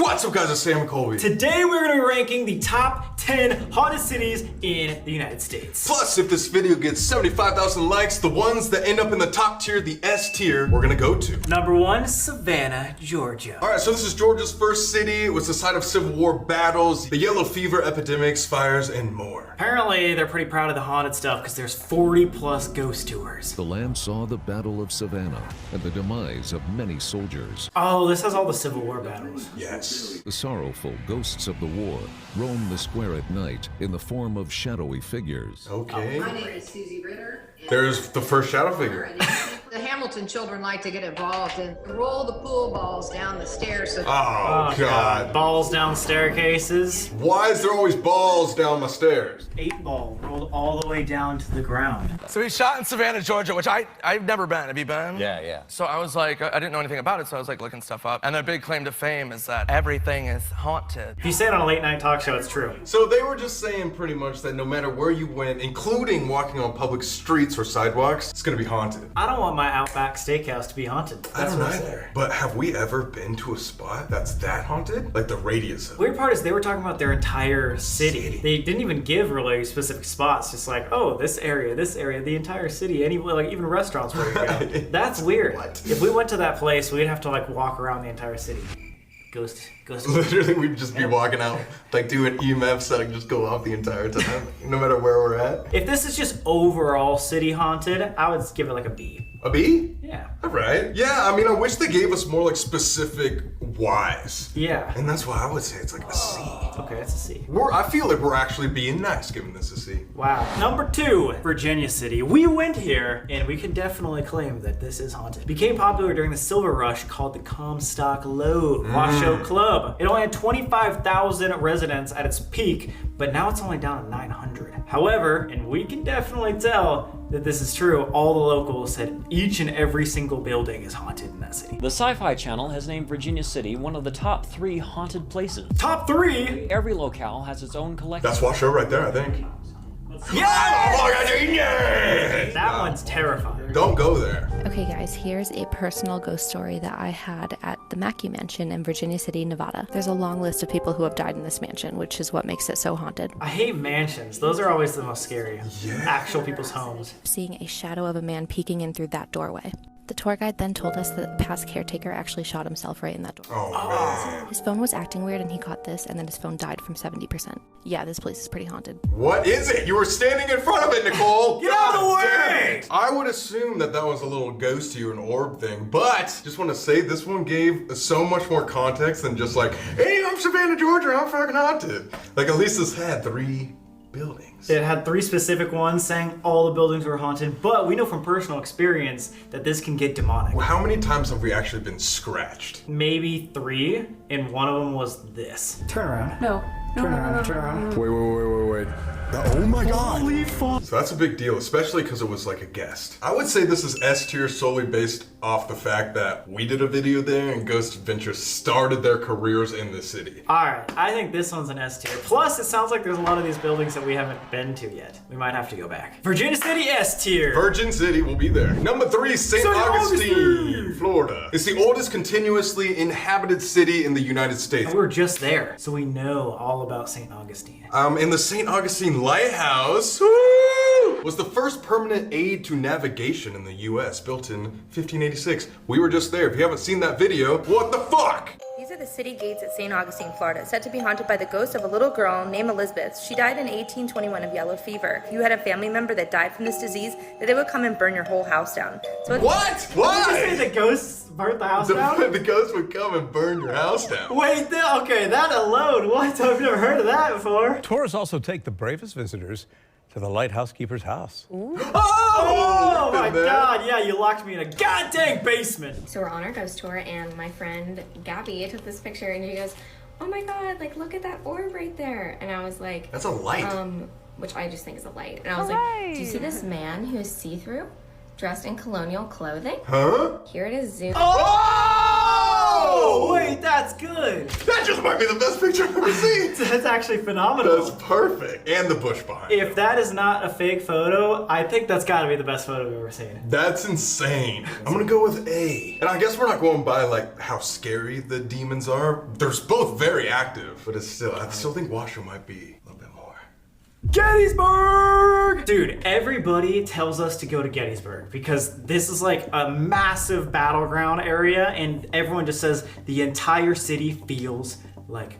What's up guys, it's Sam Colby. Today we're going to be ranking the top 10 haunted cities in the United States. Plus, if this video gets 75,000 likes, the ones that end up in the top tier, the S tier, we're gonna go to. Number 1, Savannah, Georgia. Alright, so this is Georgia's first city. It was the site of Civil War battles, the yellow fever epidemics, fires, and more. Apparently, they're pretty proud of the haunted stuff because there's 40 plus ghost tours. The land saw the Battle of Savannah and the demise of many soldiers. Oh, this has all the Civil War battles. Yes. The sorrowful ghosts of the war roam the square at night in the form of shadowy figures. Okay. My name is Susie Ritter. There's the first shadow figure. The Hamilton children like to get involved and roll the pool balls down the stairs. Oh God. Balls down staircases. Why is there always balls down my stairs? 8-ball rolled all the way down to the ground. So he shot in Savannah, Georgia, which I've never been. Have you been? Yeah. So I was like, I didn't know anything about it, so I was like looking stuff up. And their big claim to fame is that everything is haunted. If you say it on a late night talk show, it's true. So they were just saying pretty much that no matter where you went, including walking on public streets or sidewalks, it's gonna be haunted. I don't want my Outback Steakhouse to be haunted. I don't either. But have we ever been to a spot that's that haunted? Like the radius of it. Weird part is they were talking about their entire city. They didn't even give really specific spots. Just like, oh, this area, the entire city, anywhere, like even restaurants where you go. That's weird. What? If we went to that place, we'd have to like walk around the entire city. Ghost. Literally, we'd just be walking out, like doing EMFs that just go off the entire time, no matter where we're at. If this is just overall city haunted, I would give it like a B. A B? Yeah. All right. Yeah, I mean, I wish they gave us more like specific whys. Yeah. And that's why I would say it's like a C. Okay, that's a C. I feel like we're actually being nice giving this a C. Wow. Number 2, Virginia City. We went here, and we can definitely claim that this is haunted. Became popular during the Silver Rush, called the Comstock Lode Washoe Club. It only had 25,000 residents at its peak, but now it's only down to 900. However, and we can definitely tell that this is true, all the locals said each and every single building is haunted in that city. The Sci-Fi Channel has named Virginia City one of the top 3 haunted places. Top 3? Every locale has its own collection. That's Washoe right there, I think. That one's terrifying. Don't go there. Okay guys, here's a personal ghost story that I had at the Mackey Mansion in Virginia City, Nevada. There's a long list of people who have died in this mansion, which is what makes it so haunted. I hate mansions. Those are always the most scary. Yeah. Actual people's homes. Seeing a shadow of a man peeking in through that doorway. The tour guide then told us that the past caretaker actually shot himself right in that door. Oh man. His phone was acting weird and he caught this, and then his phone died from 70%. Yeah, this place is pretty haunted. What is it? You were standing in front of it, Nicole. Get out of the God way! damn it. I would assume that was a little ghosty or an orb thing, but just want to say this one gave so much more context than just like, hey, I'm Savannah, Georgia, I'm fucking haunted. Like at least this had 3 buildings. It had 3 specific ones saying all the buildings were haunted, but we know from personal experience that this can get demonic. How many times have we actually been scratched? Maybe 3, and one of them was this. Turn around. No. Turn around. Wait. Oh my God. Holy fuck. So that's a big deal, especially because it was like a guest. I would say this is S tier solely based off the fact that we did a video there and Ghost Adventures started their careers in the city. Alright, I think this one's an S tier. Plus, it sounds like there's a lot of these buildings that we haven't been to yet. We might have to go back. Virginia City, S tier. Virgin City will be there. Number 3, St. Augustine, Florida. It's the oldest continuously inhabited city in the United States. And we were just there, so we know all about St. Augustine. In the St. Augustine Lighthouse was the first permanent aid to navigation in the US, built in 1586. We were just there. If you haven't seen that video, what the fuck? These are the city gates at St. Augustine, Florida, said to be haunted by the ghost of a little girl named Elizabeth. She died in 1821 of yellow fever. If you had a family member that died from this disease, that they would come and burn your whole house down. So What? Did you say Why? the ghosts burnt the house down? The ghost would come and burn your house down. Wait, okay, that alone, what? I've never heard of that before. Tourists also take the bravest visitors to the lighthouse keeper's house. Oh we've my been there. God, yeah, you locked me in a goddamn basement. So we're on our ghost tour, and my friend Gabby took this picture, and she goes, "Oh my God, like look at that orb right there." And I was like, That's a light. which I just think is a light. And I was like, "Do you see this man who is see-through, dressed in colonial clothing?" Huh? Here it is, zoom. Oh, wait, That's good. That just might be the best picture I've ever seen. That's actually phenomenal. That's perfect. And the bush behind If it. that is not a fake photo, I think that's gotta be the best photo we've ever seen. That's insane. I'm gonna go with A. And I guess we're not going by like how scary the demons are. They're both very active, but I still think Washoe might be a little bit more. Gettysburg! Dude, everybody tells us to go to Gettysburg because this is like a massive battleground area and everyone just says the entire city feels like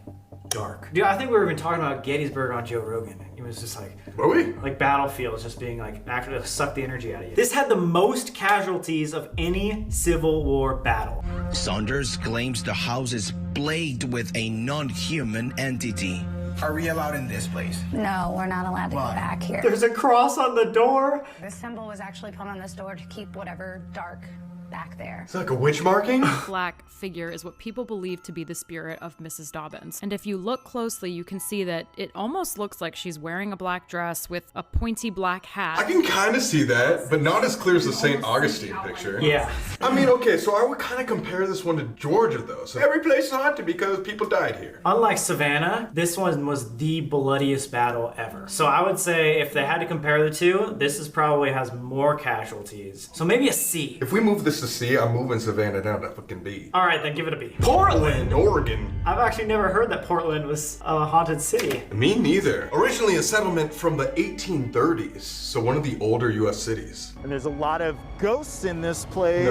dark. Dude, I think we were even talking about Gettysburg on Joe Rogan. It was just like, Were we? like battlefields just being like, actually suck the energy out of you. This had the most casualties of any Civil War battle. Saunders claims the house is plagued with a non-human entity. Are we allowed in this place? No, we're not allowed to go back here. There's a cross on the door. This symbol was actually put on this door to keep whatever dark back there. It's like a witch marking? Black figure is what people believe to be the spirit of Mrs. Dobbins. And if you look closely, you can see that it almost looks like she's wearing a black dress with a pointy black hat. I can kind of see that, but not as clear as the St. Augustine picture. Yeah. I mean, okay, so I would kind of compare this one to Georgia, though. So every place is haunted because people died here. Unlike Savannah, this one was the bloodiest battle ever. So I would say if they had to compare the two, this is probably has more casualties. So maybe a C. If we move this to C, I'm moving Savannah down to fucking D. All right, then give it a B. Portland, Oregon. I've actually never heard that Portland was a haunted city. Me neither. Originally a settlement from the 1830s, so one of the older U.S. cities. And there's a lot of ghosts in this place,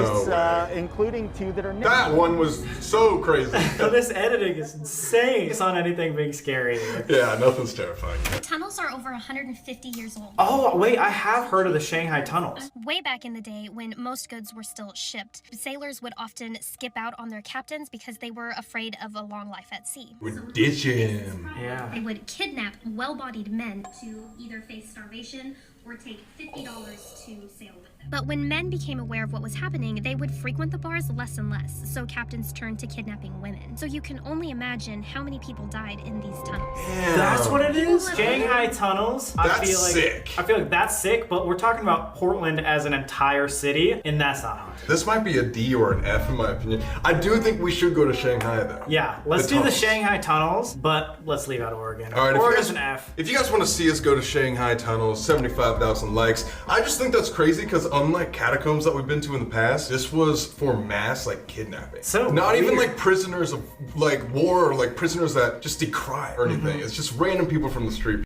including two that are named. That one was so crazy. So this editing is insane. It's not anything big scary. Yeah, nothing's terrifying. The tunnels are over 150 years old. Oh, wait, I have heard of the Shanghai tunnels. Way back in the day, when most goods were still shipped, sailors would often skip out on their captains because they were afraid of a long life at sea. Would ditch him. Yeah. They would kidnap well-bodied men to either face starvation or take $50 to sail with them. But when men became aware of what was happening, they would frequent the bars less and less, so captains turned to kidnapping women. So you can only imagine how many people died in these tunnels. Yeah. That's what it is? Shanghai tunnels? That's sick. I feel like that's sick, but we're talking about Portland as an entire city, and that's not haunted. This might be a D or an F in my opinion. I do think we should go to Shanghai though. Yeah, let's do the tunnels. Shanghai tunnels, but let's leave out Oregon. All right, Oregon's an F. If you guys want to see us go to Shanghai tunnels, 75,000 likes. I just think that's crazy because unlike catacombs that we've been to in the past, this was for mass like kidnapping. So not even weird. like prisoners of like war or like prisoners that just decry or anything. It's just random people from the street.